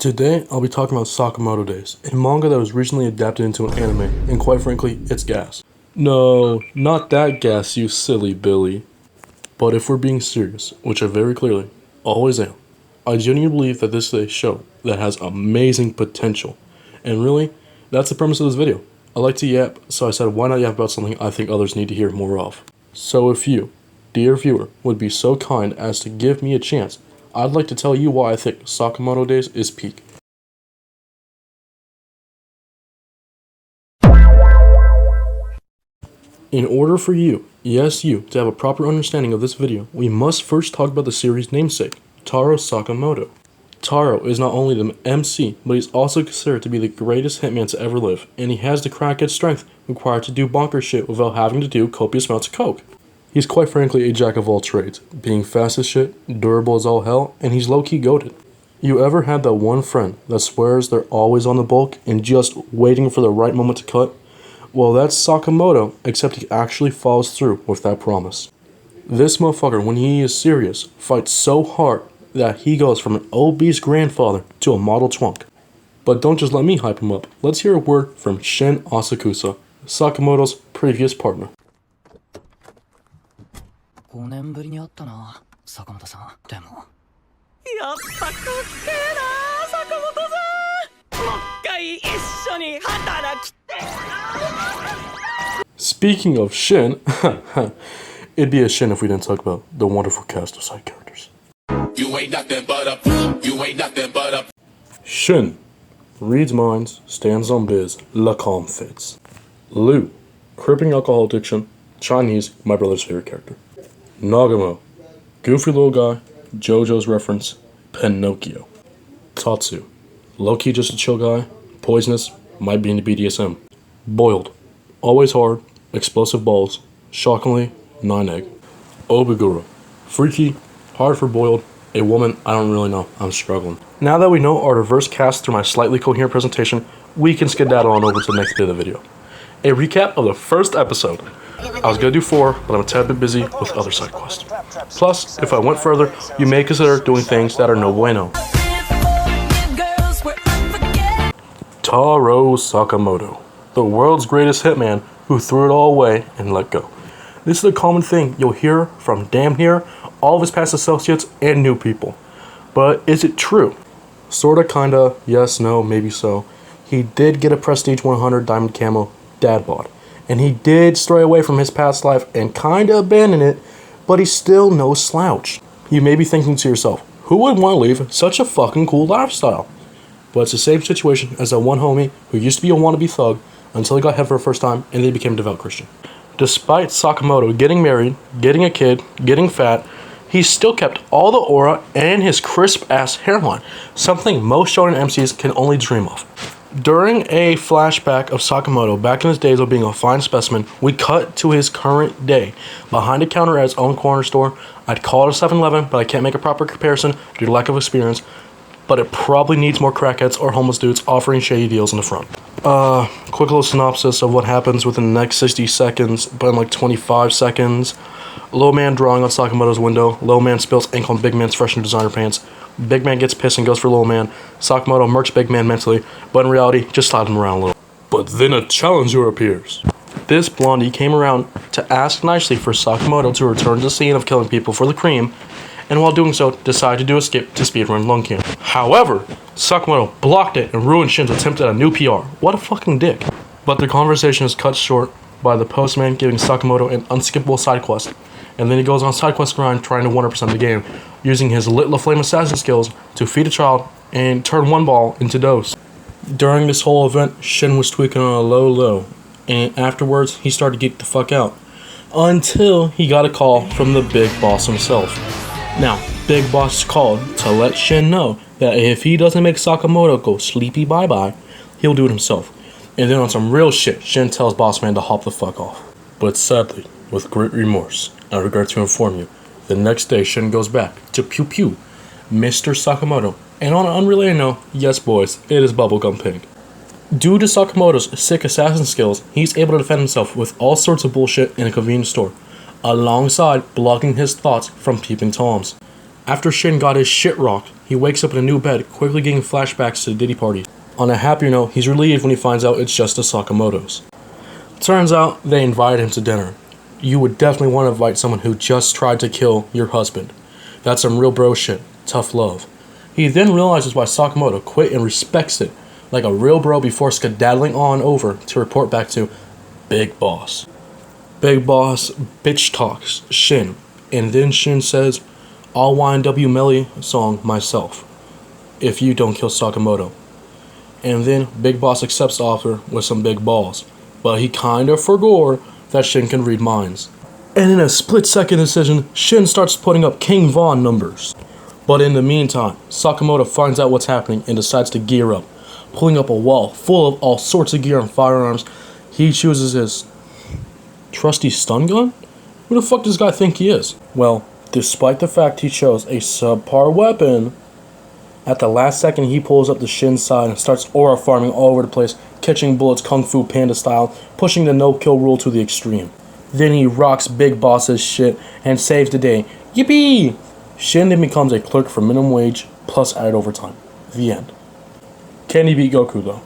Today, I'll be talking about Sakamoto Days, a manga that was recently adapted into an anime, and quite frankly, it's gas. No, not that gas, you silly Billy. But if we're being serious, which I very clearly always am, I genuinely believe that this is a show that has amazing potential. And really, that's the premise of this video. I like to yap, so I said why not yap about something I think others need to hear more of. So if you, dear viewer, would be so kind as to give me a chance, I'd like to tell you why I think Sakamoto Days is peak. In order for you, yes you, to have a proper understanding of this video, we must first talk about the series' namesake, Taro Sakamoto. Taro is not only the MC, but he's also considered to be the greatest hitman to ever live, and he has the crackhead strength required to do bonkers shit without having to do copious amounts of coke. He's quite frankly a jack of all trades, being fast as shit, durable as all hell, and he's low-key goated. You ever had that one friend that swears they're always on the bulk and just waiting for the right moment to cut? Well, that's Sakamoto, except he actually follows through with that promise. This motherfucker, when he is serious, fights so hard that he goes from an obese grandfather to a model twunk. But don't just let me hype him up. Let's hear a word from Shin Asakusa, Sakamoto's previous partner. 5年ぶりに会ったな、坂本さん。でもやっぱかっけえな、坂本さん。もう一回一緒に働きてえな。 Speaking of Shin, it'd be a Shin if we didn't talk about the wonderful cast of side characters. You ain't nothing but a, you ain't nothing but a. Shin reads minds, stands on biz, la calm fits. Lu, crippling alcohol addiction, Chinese, my brother's favorite character. Nagamo, goofy little guy, JoJo's reference, Pinocchio. Tatsu, low-key just a chill guy, poisonous, might be into BDSM. Boiled, always hard, explosive balls, shockingly, 9-egg. Obiguro, freaky, hard for boiled, a woman, I don't really know, I'm struggling. Now that we know our diverse cast through my slightly coherent presentation, we can skedaddle on over to the next bit of the video. A recap of the first episode. I was gonna do 4, but I'm a tad bit busy with other side quests. Plus, if I went further, you may consider doing things that are no bueno. Taro Sakamoto, the world's greatest hitman who threw it all away and let go. This is a common thing you'll hear from damn near all of his past associates and new people. But is it true? Sorta, kinda, yes, no, maybe so. He did get a Prestige 100 Diamond Camo dad bod. And he did stray away from his past life and kinda abandon it, but he's still no slouch. You may be thinking to yourself, who would want to leave such a fucking cool lifestyle? But it's the same situation as that one homie who used to be a wannabe thug until he got head for the first time and then he became a devout Christian. Despite Sakamoto getting married, getting a kid, getting fat, he still kept all the aura and his crisp ass hairline, something most shonen MCs can only dream of. During a flashback of Sakamoto back in his days of being a fine specimen, we cut to his current day. Behind a counter at his own corner store. I'd call it a 7-Eleven, but I can't make a proper comparison due to lack of experience. But it probably needs more crackheads or homeless dudes offering shady deals in the front. Quick little synopsis of what happens within the next 60 seconds, but in like 25 seconds. Low man drawing on Sakamoto's window. Low man spills ink on big man's fresh new designer pants. Big man gets pissed and goes for little man. Sakamoto murks big man mentally, but in reality, just slide him around a little. But then a challenger appears. This blondie came around to ask nicely for Sakamoto to return to the scene of killing people for the cream, and while doing so, decided to do a skip to speedrun Lung King. However, Sakamoto blocked it and ruined Shin's attempt at a new PR. What a fucking dick. But the conversation is cut short by the postman giving Sakamoto an unskippable side quest, and then he goes on a side quest grind trying to 100% the game, using his lit La Flame assassin skills to feed a child and turn one ball into dose. During this whole event, Shin was tweaking on a low, and afterwards, he started to geek the fuck out. Until he got a call from the big boss himself. Now, big boss called to let Shin know that if he doesn't make Sakamoto go sleepy bye-bye, he'll do it himself. And then on some real shit, Shin tells boss man to hop the fuck off. But sadly, with great remorse, I regret to inform you, the next day Shin goes back to Pew Pew, Mr. Sakamoto, and on an unrelated note, yes boys, it is bubblegum pink. Due to Sakamoto's sick assassin skills, he's able to defend himself with all sorts of bullshit in a convenience store, alongside blocking his thoughts from peeping toms. After Shin got his shit rocked, he He wakes up in a new bed, quickly getting flashbacks to the Diddy party. On a happier note, he's relieved when he finds out it's just the Sakamotos. Turns out they invited him to dinner. You would definitely want to invite someone who just tried to kill your husband. That's some real bro shit. Tough love. He then realizes why Sakamoto quit and respects it like a real bro before skedaddling on over to report back to Big Boss. Big Boss bitch talks Shin, and then Shin says, "I'll YNW Melly song myself if you don't kill Sakamoto." And then Big Boss accepts the offer with some big balls, but he kinda forgot that Shin can read minds. And in a split-second decision, Shin starts putting up King Von numbers. But in the meantime, Sakamoto finds out what's happening and decides to gear up. Pulling up a wall full of all sorts of gear and firearms, he chooses his trusty stun gun? Who the fuck does this guy think he is? Well, despite the fact he chose a subpar weapon, at the last second he pulls up the Shin side and starts aura farming all over the place, catching bullets Kung Fu Panda style, pushing the no-kill rule to the extreme. Then he rocks Big Boss's shit and saves the day. Yippee! Shin then becomes a clerk for minimum wage plus added overtime. The end. Can he beat Goku though?